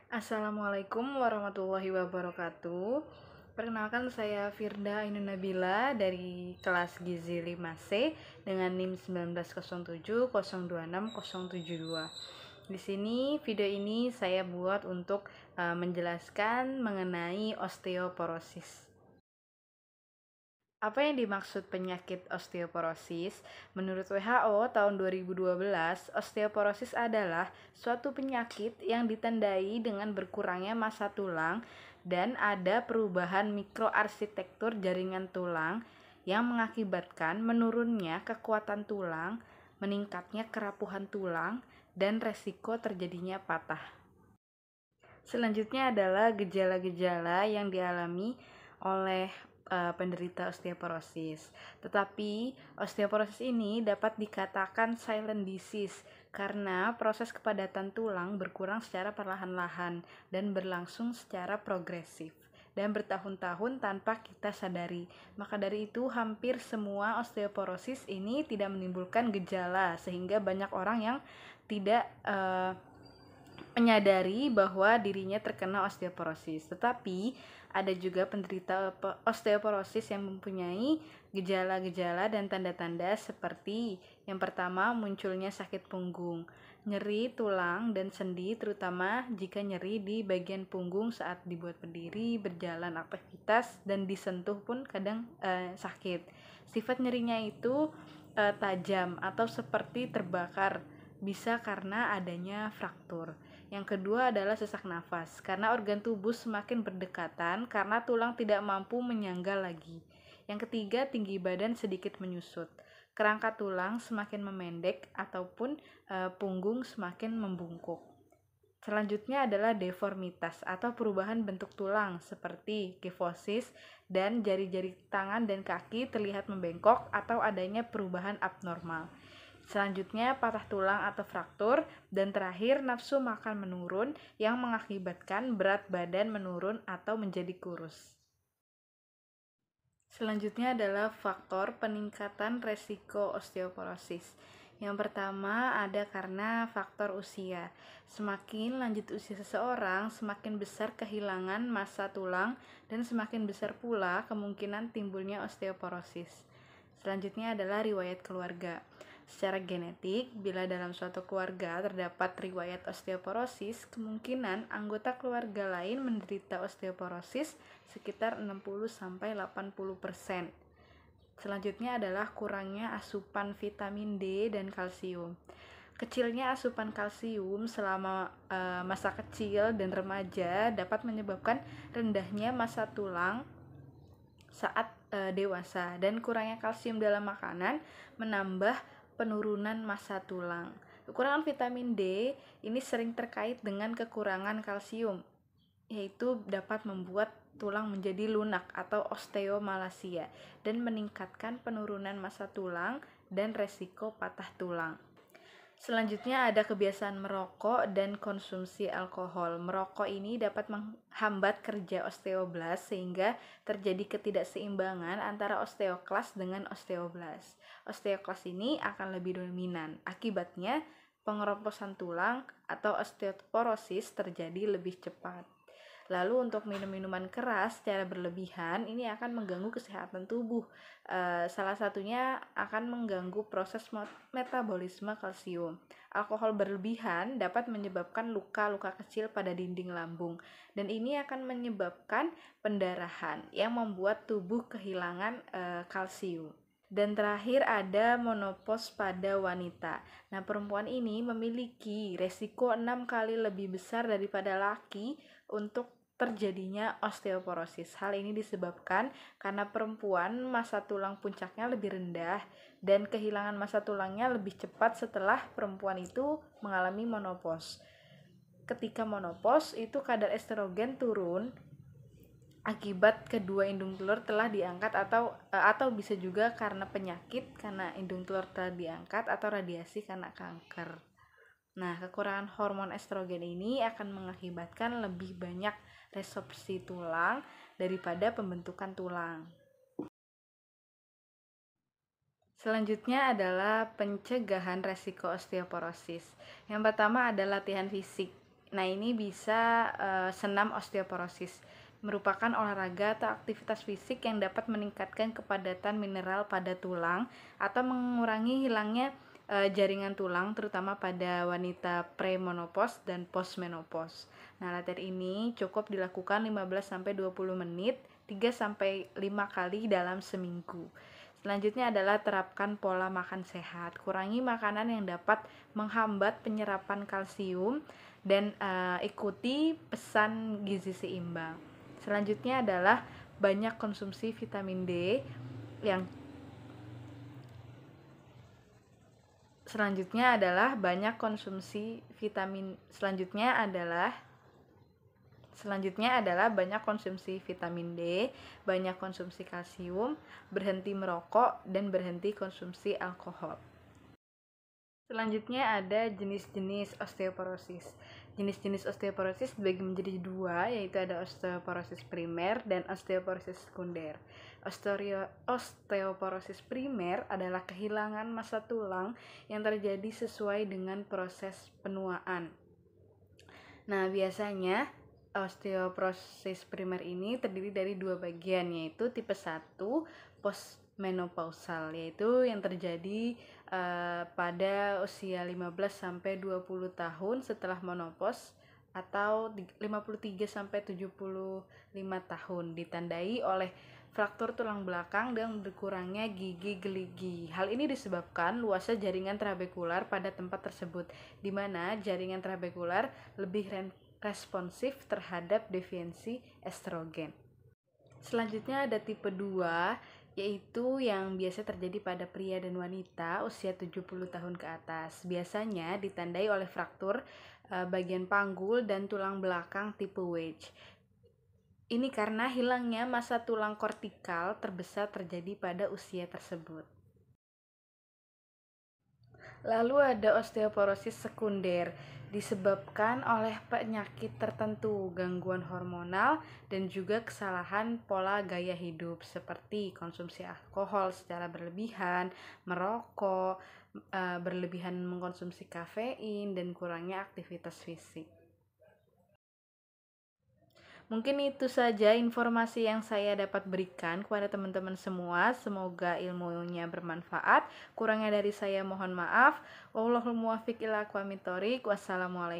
Assalamualaikum warahmatullahi wabarakatuh. Perkenalkan saya Firda Ainun Nabila dari kelas Gizi 5C dengan NIM 1907026072. Di sini video ini saya buat untuk menjelaskan mengenai osteoporosis. Apa yang dimaksud penyakit osteoporosis? Menurut WHO tahun 2012, osteoporosis adalah suatu penyakit yang ditandai dengan berkurangnya massa tulang dan ada perubahan mikroarsitektur jaringan tulang yang mengakibatkan menurunnya kekuatan tulang, meningkatnya kerapuhan tulang, dan resiko terjadinya patah. Selanjutnya adalah gejala-gejala yang dialami oleh penderita osteoporosis. Tetapi osteoporosis ini dapat dikatakan silent disease karena proses kepadatan tulang berkurang secara perlahan-lahan dan berlangsung secara progresif dan bertahun-tahun tanpa kita sadari. Maka dari itu hampir semua osteoporosis ini tidak menimbulkan gejala sehingga banyak orang yang tidak menyadari bahwa dirinya terkena osteoporosis. Tetapi ada juga penderita osteoporosis yang mempunyai gejala-gejala dan tanda-tanda seperti yang pertama, munculnya sakit punggung, nyeri tulang dan sendi, terutama jika nyeri di bagian punggung saat dibuat berdiri, berjalan, aktivitas, dan disentuh pun kadang sakit. Sifat nyerinya itu tajam atau seperti terbakar, bisa karena adanya fraktur. Yang kedua adalah sesak nafas, karena organ tubuh semakin berdekatan karena tulang tidak mampu menyangga lagi. Yang ketiga, tinggi badan sedikit menyusut. Kerangka tulang semakin memendek ataupun punggung semakin membungkuk. Selanjutnya adalah deformitas atau perubahan bentuk tulang seperti kifosis dan jari-jari tangan dan kaki terlihat membengkok atau adanya perubahan abnormal. Selanjutnya patah tulang atau fraktur, dan terakhir nafsu makan menurun yang mengakibatkan berat badan menurun atau menjadi kurus. Selanjutnya adalah faktor peningkatan resiko osteoporosis. Yang pertama ada karena faktor usia. Semakin lanjut usia seseorang, semakin besar kehilangan massa tulang dan semakin besar pula kemungkinan timbulnya osteoporosis. Selanjutnya adalah riwayat keluarga. Secara genetik, bila dalam suatu keluarga terdapat riwayat osteoporosis, kemungkinan anggota keluarga lain menderita osteoporosis sekitar 60-80%. Selanjutnya adalah kurangnya asupan vitamin D dan kalsium. Kecilnya asupan kalsium selama masa kecil dan remaja dapat menyebabkan rendahnya massa tulang saat dewasa, dan kurangnya kalsium dalam makanan menambah penurunan massa tulang. Kekurangan vitamin D ini sering terkait dengan kekurangan kalsium, yaitu dapat membuat tulang menjadi lunak atau osteomalasia dan meningkatkan penurunan massa tulang dan resiko patah tulang. Selanjutnya ada kebiasaan merokok dan konsumsi alkohol. Merokok ini dapat menghambat kerja osteoblas sehingga terjadi ketidakseimbangan antara osteoklas dengan osteoblas. Osteoklas ini akan lebih dominan. Akibatnya pengeroposan tulang atau osteoporosis terjadi lebih cepat. Lalu untuk minum-minuman keras secara berlebihan ini akan mengganggu kesehatan tubuh. Salah satunya akan mengganggu proses metabolisme kalsium. Alkohol berlebihan dapat menyebabkan luka-luka kecil pada dinding lambung, dan ini akan menyebabkan pendarahan yang membuat tubuh kehilangan kalsium. Dan terakhir ada menopause pada wanita. Nah, perempuan ini memiliki resiko 6 kali lebih besar daripada laki untuk terjadinya osteoporosis. Hal ini disebabkan karena perempuan massa tulang puncaknya lebih rendah dan kehilangan massa tulangnya lebih cepat setelah perempuan itu mengalami menopause. Ketika menopause itu kadar estrogen turun akibat kedua indung telur telah diangkat atau bisa juga karena penyakit karena indung telur telah diangkat atau radiasi karena kanker. Nah, kekurangan hormon estrogen ini akan mengakibatkan lebih banyak resorpsi tulang daripada pembentukan tulang. Selanjutnya adalah pencegahan resiko osteoporosis. Yang pertama adalah latihan fisik. Nah, ini bisa senam osteoporosis, merupakan olahraga atau aktivitas fisik yang dapat meningkatkan kepadatan mineral pada tulang atau mengurangi hilangnya jaringan tulang, terutama pada wanita premenopause dan postmenopause. Nah, latihan ini cukup dilakukan 15-20 menit 3-5 kali dalam seminggu. Selanjutnya adalah terapkan pola makan sehat. Kurangi makanan yang dapat menghambat penyerapan kalsium dan ikuti pesan gizi seimbang. Selanjutnya adalah banyak konsumsi vitamin D yang selanjutnya adalah banyak konsumsi vitamin Selanjutnya adalah banyak konsumsi vitamin D, banyak konsumsi kalsium, berhenti merokok, dan berhenti konsumsi alkohol. Selanjutnya ada jenis-jenis osteoporosis. Jenis-jenis osteoporosis dibagi menjadi dua, yaitu ada osteoporosis primer dan osteoporosis sekunder. Osteoporosis primer adalah kehilangan massa tulang yang terjadi sesuai dengan proses penuaan. Nah, biasanya osteoporosis primer ini terdiri dari dua bagian, yaitu tipe 1 postmenopausal, yaitu yang terjadi pada usia 15-20 tahun setelah menopause atau 53-75 tahun, ditandai oleh fraktur tulang belakang dan berkurangnya gigi gerigi. Hal ini disebabkan luasnya jaringan trabekular pada tempat tersebut, di mana jaringan trabekular lebih responsif terhadap definisi estrogen. Selanjutnya ada tipe 2, yaitu yang biasa terjadi pada pria dan wanita usia 70 tahun ke atas. Biasanya ditandai oleh fraktur bagian panggul dan tulang belakang tipe wedge. Ini karena hilangnya massa tulang kortikal terbesar terjadi pada usia tersebut. Lalu ada osteoporosis sekunder, disebabkan oleh penyakit tertentu, gangguan hormonal, dan juga kesalahan pola gaya hidup seperti konsumsi alkohol secara berlebihan, merokok, berlebihan mengkonsumsi kafein, dan kurangnya aktivitas fisik. Mungkin itu saja informasi yang saya dapat berikan kepada teman-teman semua. Semoga ilmunya bermanfaat. Kurangnya dari saya mohon maaf. Wallahul muwaffiq ila aqwamit thoriq. Wassalamualaikum.